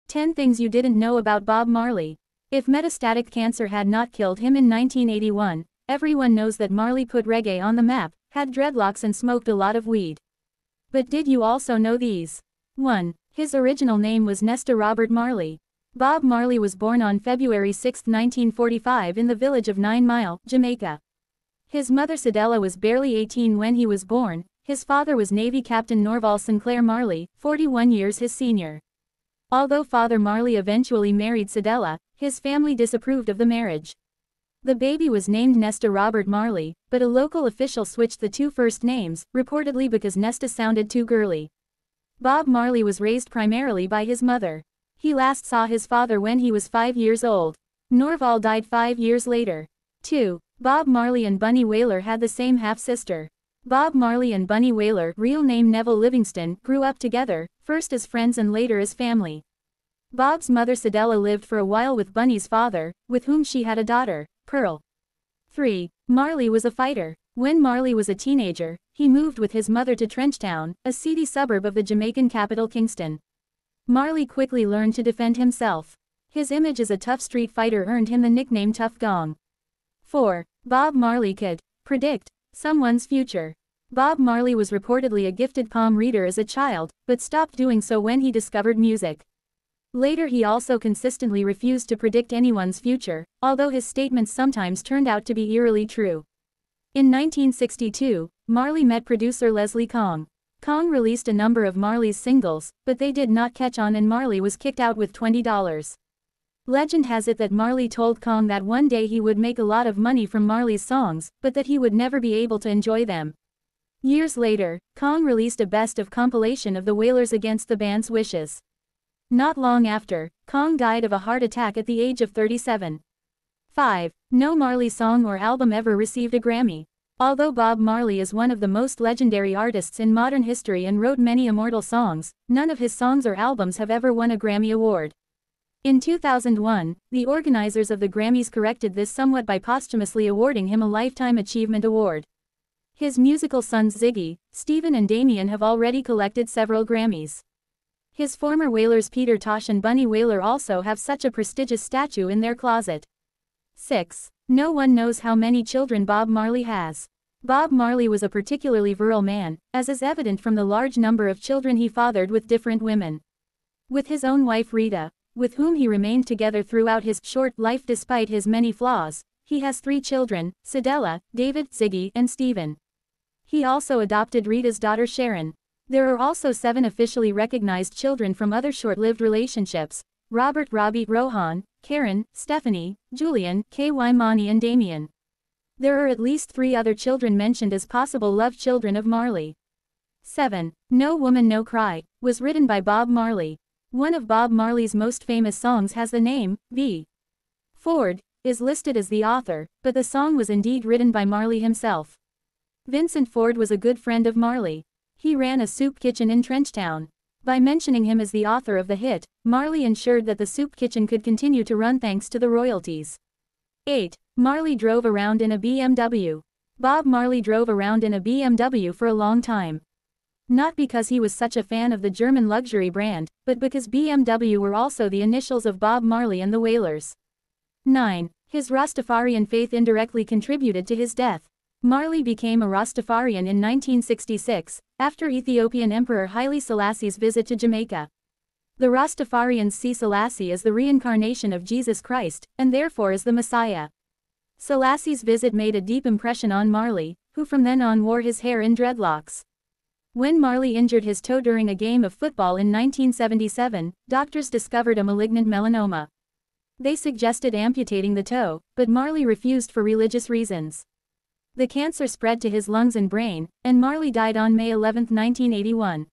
10 Things You Didn't Know About Bob Marley. If metastatic cancer had not killed him in 1981, everyone knows that Marley put reggae on the map, had dreadlocks and smoked a lot of weed. But did you also know these? 1. His original name was Nesta Robert Marley. Bob Marley was born on February 6, 1945 in the village of 9 Mile, Jamaica. His mother Cedella was barely 18 when he was born. His father was Navy Captain Norval Sinclair Marley, 41 years his senior. Although Father Marley eventually married Cedella, his family disapproved of the marriage. The baby was named Nesta Robert Marley, but a local official switched the two first names, reportedly because Nesta sounded too girly. Bob Marley was raised primarily by his mother. He last saw his father when he was 5 years old. Norval died 5 years later. 2. Bob Marley and Bunny Wailer had the same half-sister. Bob Marley and Bunny Wailer, real name Neville Livingston, grew up together, first as friends and later as family. Bob's mother Cedella lived for a while with Bunny's father, with whom she had a daughter, Pearl. 3. Marley was a fighter. When Marley was a teenager, he moved with his mother to Trenchtown, a seedy suburb of the Jamaican capital Kingston. Marley quickly learned to defend himself. His image as a tough street fighter earned him the nickname Tough Gong. 4. Bob Marley could predict someone's future. Bob Marley was reportedly a gifted palm reader as a child, but stopped doing so when he discovered music. Later he also consistently refused to predict anyone's future, although his statements sometimes turned out to be eerily true. In 1962, Marley met producer Leslie Kong. Kong released a number of Marley's singles, but they did not catch on and Marley was kicked out with $20. Legend has it that Marley told Kong that one day he would make a lot of money from Marley's songs, but that he would never be able to enjoy them. Years later, Kong released a best-of compilation of the Wailers against the band's wishes. Not long after, Kong died of a heart attack at the age of 37. 5. No Marley song or album ever received a Grammy. Although Bob Marley is one of the most legendary artists in modern history and wrote many immortal songs, none of his songs or albums have ever won a Grammy Award. In 2001, the organizers of the Grammys corrected this somewhat by posthumously awarding him a Lifetime Achievement Award. His musical sons Ziggy, Stephen and Damien have already collected several Grammys. His former Wailers Peter Tosh and Bunny Wailer also have such a prestigious statue in their closet. 6. No one knows how many children Bob Marley has. Bob Marley was a particularly virile man, as is evident from the large number of children he fathered with different women. With his own wife Rita, with whom he remained together throughout his short life despite his many flaws, he has 3 children, Cedella, David, Ziggy, and Stephen. He also adopted Rita's daughter Sharon. There are also 7 officially recognized children from other short-lived relationships: Robert, Robbie, Rohan, Karen, Stephanie, Julian, K.Y. Mani and Damien. There are at least 3 other children mentioned as possible love children of Marley. 7. No Woman No Cry, was written by Bob Marley. One of Bob Marley's most famous songs has the name, V. Ford, is listed as the author, but the song was indeed written by Marley himself. Vincent Ford was a good friend of Marley. He ran a soup kitchen in Trenchtown. By mentioning him as the author of the hit, Marley ensured that the soup kitchen could continue to run thanks to the royalties. 8. Marley drove around in a BMW. Bob Marley drove around in a BMW for a long time. Not because he was such a fan of the German luxury brand, but because BMW were also the initials of Bob Marley and the Wailers. 9. His Rastafarian faith indirectly contributed to his death. Marley became a Rastafarian in 1966, after Ethiopian Emperor Haile Selassie's visit to Jamaica. The Rastafarians see Selassie as the reincarnation of Jesus Christ, and therefore as the Messiah. Selassie's visit made a deep impression on Marley, who from then on wore his hair in dreadlocks. When Marley injured his toe during a game of football in 1977, doctors discovered a malignant melanoma. They suggested amputating the toe, but Marley refused for religious reasons. The cancer spread to his lungs and brain, and Marley died on May 11, 1981.